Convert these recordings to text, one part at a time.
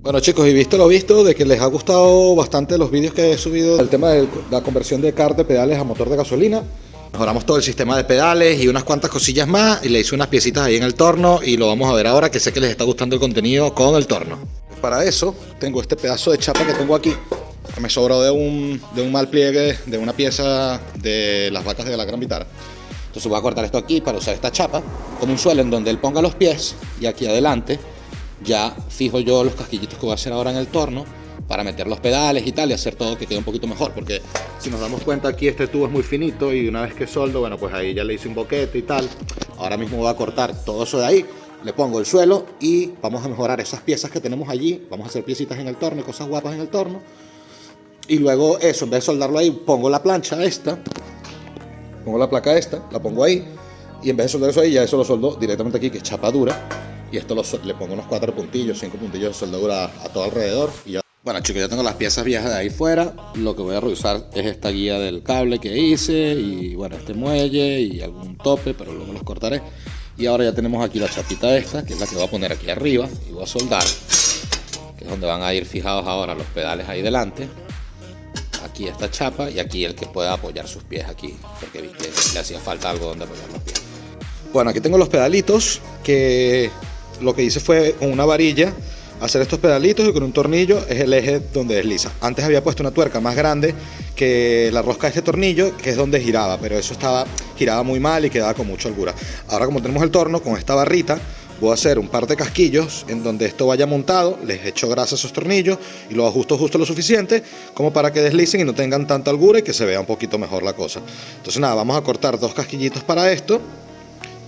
Bueno chicos, y visto lo visto, de que les ha gustado bastante los vídeos que he subido, el tema de la conversión de kart de pedales a motor de gasolina. Mejoramos todo el sistema de pedales y unas cuantas cosillas más, y le hice unas piecitas ahí en el torno y lo vamos a ver ahora, que sé que les está gustando el contenido con el torno. Para eso tengo este pedazo de chapa que tengo aquí, que me sobró de un mal pliegue de una pieza de las vacas de la Gran Vitara. Entonces voy a cortar esto aquí para usar esta chapa como un suelo en donde él ponga los pies, y aquí adelante ya fijo yo los casquillitos que voy a hacer ahora en el torno para meter los pedales y tal, y hacer todo que quede un poquito mejor, porque si nos damos cuenta aquí este tubo es muy finito, y una vez que soldo, bueno, pues ahí ya le hice un boquete y tal. Ahora mismo voy a cortar todo eso de ahí, le pongo el suelo y vamos a mejorar esas piezas que tenemos allí. Vamos a hacer piecitas en el torno y cosas guapas en el torno, y luego eso, en vez de soldarlo ahí, pongo la plancha esta, pongo la placa esta, la pongo ahí, y en vez de soldar eso ahí, ya eso lo soldo directamente aquí, que es chapa dura. Y esto le pongo unos 4 puntillos, 5 puntillos de soldadura a todo alrededor. Y ya. Bueno chicos, ya tengo las piezas viejas de ahí fuera. Lo que voy a reusar es esta guía del cable que hice, y bueno, este muelle y algún tope, pero luego los cortaré. Y ahora ya tenemos aquí la chapita esta, que es la que voy a poner aquí arriba, y voy a soldar, que es donde van a ir fijados ahora los pedales ahí delante. Aquí esta chapa, y aquí el que pueda apoyar sus pies aquí, porque viste, le hacía falta algo donde apoyar los pies. Bueno, aquí tengo los pedalitos, que lo que hice fue con una varilla hacer estos pedalitos, y con un tornillo es el eje donde desliza. Antes había puesto una tuerca más grande que la rosca de este tornillo, que es donde giraba, pero eso giraba muy mal y quedaba con mucha holgura. Ahora, como tenemos el torno, con esta barrita voy a hacer un par de casquillos en donde esto vaya montado. Les echo grasa a esos tornillos y los ajusto justo lo suficiente como para que deslicen y no tengan tanta holgura, y que se vea un poquito mejor la cosa. Entonces nada, vamos a cortar 2 casquillitos para esto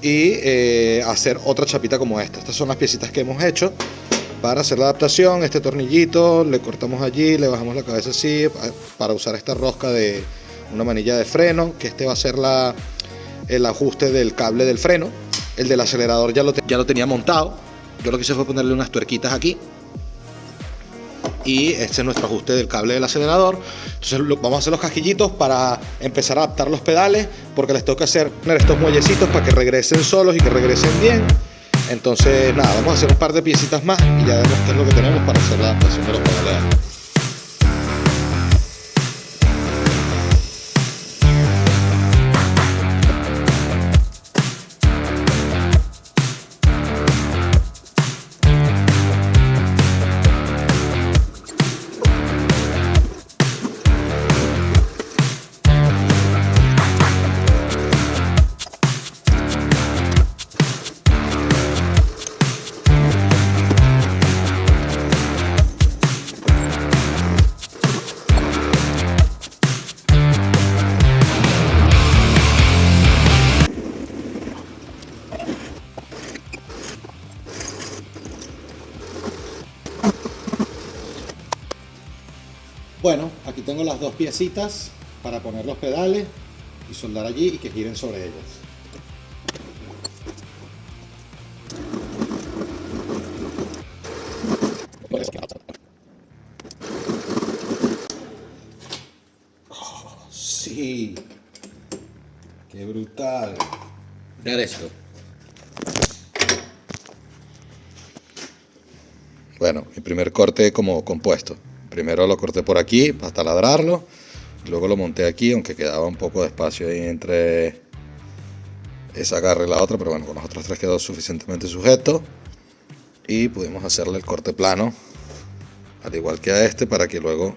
y hacer otra chapita como esta. Estas son las piecitas que hemos hecho para hacer la adaptación. Este tornillito le cortamos allí, le bajamos la cabeza así para usar esta rosca de una manilla de freno, que este va a ser el ajuste del cable del freno. El del acelerador ya lo tenía montado. Yo lo que hice fue ponerle unas tuerquitas aquí, y este es nuestro ajuste del cable del acelerador. Entonces vamos a hacer los casquillitos para empezar a adaptar los pedales, porque les tengo que poner estos muellecitos para que regresen solos y que regresen bien. Entonces nada, vamos a hacer un par de piecitas más y ya vemos qué es lo que tenemos para hacer la adaptación de los pedales. Bueno, aquí tengo las 2 piecitas para poner los pedales y soldar allí y que giren sobre ellas. Oh, sí, qué brutal. Mirad esto. Bueno, mi primer corte como compuesto. Primero lo corté por aquí para taladrarlo, luego lo monté aquí, aunque quedaba un poco de espacio ahí entre esa garra y la otra, pero bueno, con los otros 3 quedó suficientemente sujeto, y pudimos hacerle el corte plano, al igual que a este, para que luego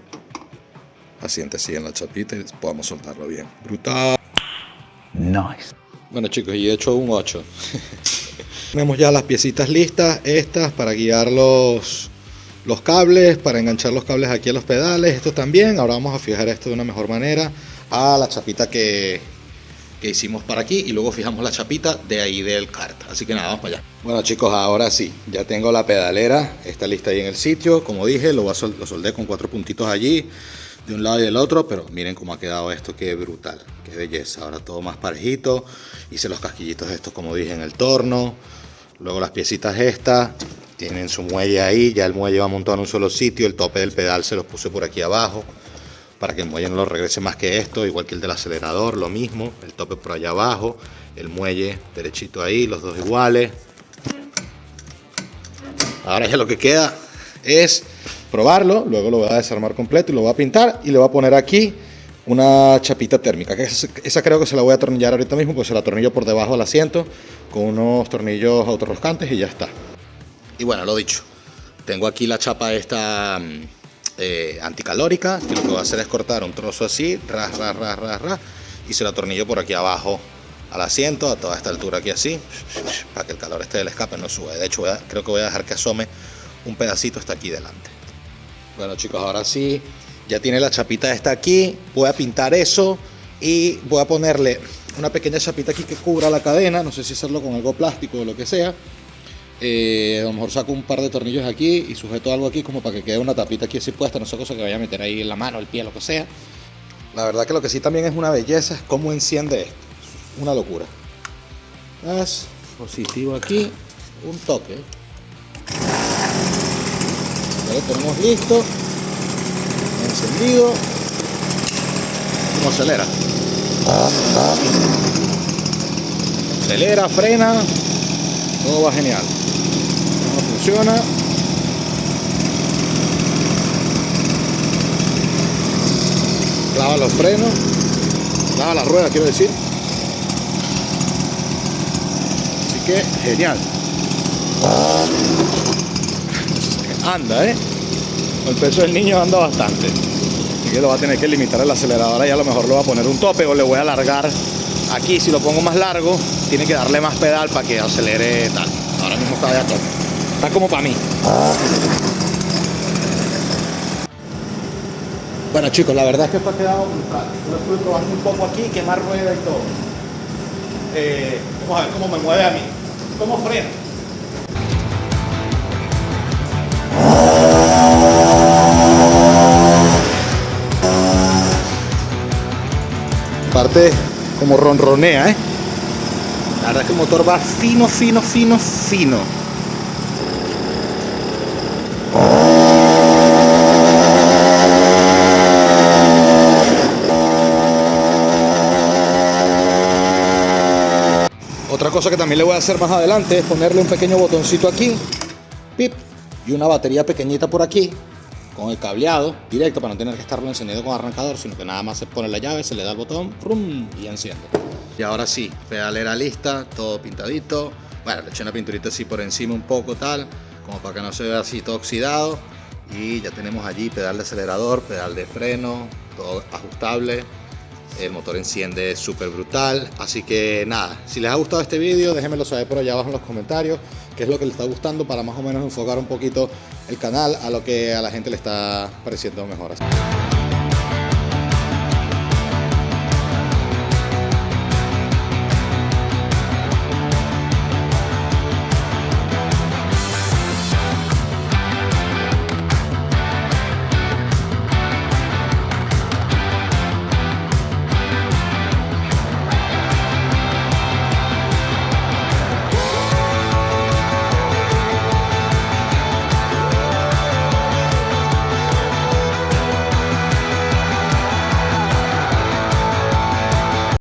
asiente así en la chapita y podamos soltarlo bien. ¡Brutal! Nice. Bueno chicos, y he hecho un 8. Tenemos ya las piecitas listas, estas para guiar los cables, para enganchar los cables aquí a los pedales, esto también. Ahora vamos a fijar esto de una mejor manera a la chapita que hicimos para aquí, y luego fijamos la chapita de ahí del kart. Así que nada, vamos para allá. Bueno chicos, ahora sí, ya tengo la pedalera, está lista ahí en el sitio. Como dije, lo soldé con 4 puntitos allí, de un lado y del otro, pero miren cómo ha quedado esto, qué brutal, qué belleza. Ahora todo más parejito. Hice los casquillitos estos, como dije, en el torno. Luego las piecitas estas tienen su muelle ahí, ya el muelle va montado en un solo sitio. El tope del pedal se los puse por aquí abajo para que el muelle no lo regrese más que esto, igual que el del acelerador, lo mismo, el tope por allá abajo, el muelle derechito ahí, los dos iguales. Ahora ya lo que queda es probarlo, luego lo voy a desarmar completo y lo voy a pintar y le voy a poner aquí una chapita térmica, que esa creo que se la voy a atornillar ahorita mismo, pues se la atornillo por debajo del asiento con unos tornillos autorroscantes y ya está. Y bueno, lo dicho, tengo aquí la chapa esta anticalórica, que lo que voy a hacer es cortar un trozo así, ras, y se lo atornillo por aquí abajo al asiento, a toda esta altura aquí así, para que el calor este del escape no suba. De hecho, creo que voy a dejar que asome un pedacito hasta aquí delante. Bueno chicos, ahora sí, ya tiene la chapita esta aquí, voy a pintar eso y voy a ponerle una pequeña chapita aquí que cubra la cadena, no sé si hacerlo con algo plástico o lo que sea. A lo mejor saco un par de tornillos aquí y sujeto algo aquí como para que quede una tapita aquí así puesta, no sé, cosa que vaya a meter ahí en la mano, el pie, lo que sea. La verdad que lo que sí también es una belleza es cómo enciende esto, una locura. Haz positivo aquí, un toque. Ya lo tenemos listo, encendido. ¿Cómo acelera? Acelera, frena, todo va genial. ¿Cómo funciona? Clava los frenos, clava la rueda, quiero decir. Así que genial. Anda, con el peso del niño anda bastante. Así que lo va a tener que limitar el acelerador y a lo mejor le voy a poner un tope o le voy a alargar aquí. Si lo pongo más largo, tiene que darle más pedal para que acelere tal. Ahora mismo está ya tope. Está como para mí. Bueno chicos, la verdad es que esto ha quedado muy práctico. Lo estuve probando un poco aquí, quemar rueda y todo. Vamos a ver cómo me mueve a mí. ¿Cómo frena? Aparte, como ronronea, La verdad es que el motor va fino. Otra cosa que también le voy a hacer más adelante es ponerle un pequeño botoncito aquí, pip, y una batería pequeñita por aquí, con el cableado directo para no tener que estarlo encendiendo con arrancador, sino que nada más se pone la llave, se le da el botón, ¡prum!, y enciende. Y ahora sí, pedalera lista, todo pintadito. Bueno, le eché una pinturita así por encima un poco tal, como para que no se vea así todo oxidado. Y ya tenemos allí pedal de acelerador, pedal de freno, todo ajustable. El motor enciende súper brutal. Así que nada, si les ha gustado este vídeo, déjenmelo saber por allá abajo en los comentarios qué es lo que les está gustando, para más o menos enfocar un poquito el canal a lo que a la gente le está pareciendo mejor.